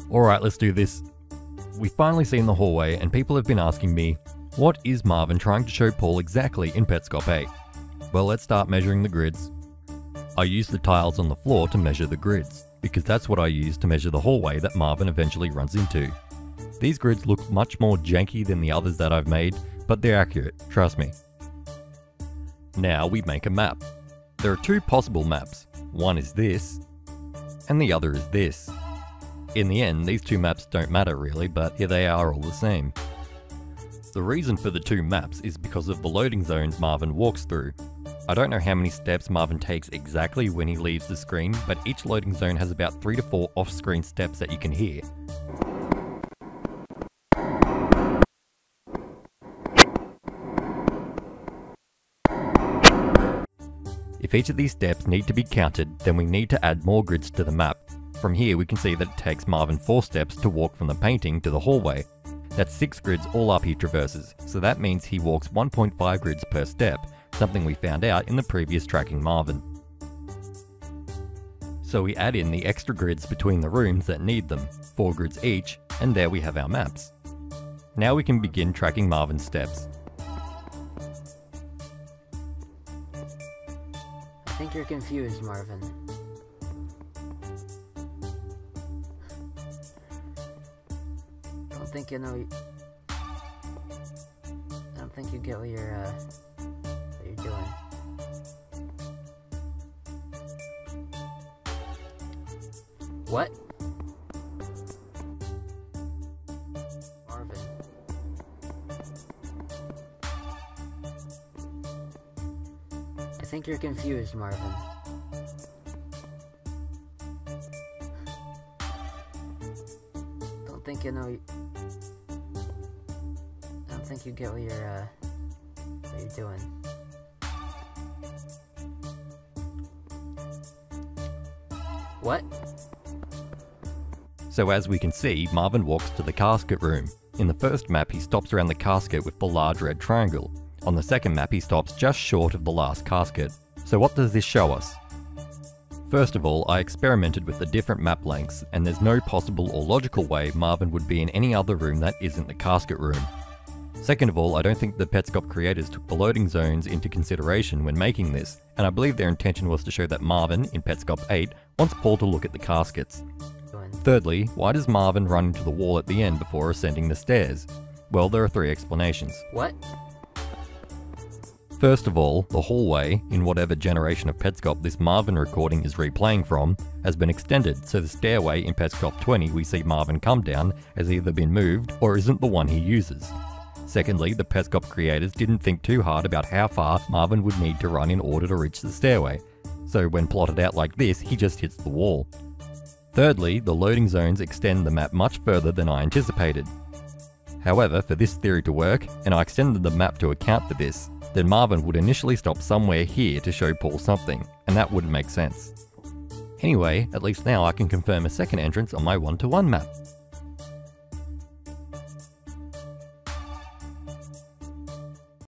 Alright, let's do this. We've finally seen the hallway and people have been asking me, what is Marvin trying to show Paul exactly in Petscop 8? Well, let's start measuring the grids. I used the tiles on the floor to measure the grids, because that's what I used to measure the hallway that Marvin eventually runs into. These grids look much more janky than the others that I've made, but they're accurate, trust me. Now we make a map. There are two possible maps. One is this, and the other is this. In the end, these two maps don't matter really, but here they are all the same. The reason for the two maps is because of the loading zones Marvin walks through. I don't know how many steps Marvin takes exactly when he leaves the screen, but each loading zone has about 3 to 4 off-screen steps that you can hear. If each of these steps need to be counted, then we need to add more grids to the map. From here we can see that it takes Marvin 4 steps to walk from the painting to the hallway. That's 6 grids all up he traverses, so that means he walks 1.5 grids per step, something we found out in the previous Tracking Marvin. So we add in the extra grids between the rooms that need them, 4 grids each, and there we have our maps. Now we can begin tracking Marvin's steps. I think you're confused, Marvin. I don't think you get what you're doing. What? Marvin. I think you're confused, Marvin. I don't think you get what you're doing. What? So as we can see, Marvin walks to the casket room. In the first map he stops around the casket with the large red triangle. On the second map he stops just short of the last casket. So what does this show us? First of all, I experimented with the different map lengths, and there's no possible or logical way Marvin would be in any other room that isn't the casket room. Second of all, I don't think the Petscop creators took the loading zones into consideration when making this, and I believe their intention was to show that Marvin, in Petscop 8, wants Paul to look at the caskets. Thirdly, why does Marvin run into the wall at the end before ascending the stairs? Well, there are 3 explanations. What? First of all, the hallway, in whatever generation of Petscop this Marvin recording is replaying from, has been extended, so the stairway in Petscop 20 we see Marvin come down has either been moved or isn't the one he uses. Secondly, the Petscop creators didn't think too hard about how far Marvin would need to run in order to reach the stairway, so when plotted out like this, he just hits the wall. Thirdly, the loading zones extend the map much further than I anticipated. However, for this theory to work, and I extended the map to account for this, then Marvin would initially stop somewhere here to show Paul something, and that wouldn't make sense. Anyway, at least now I can confirm a second entrance on my 1-to-1 map.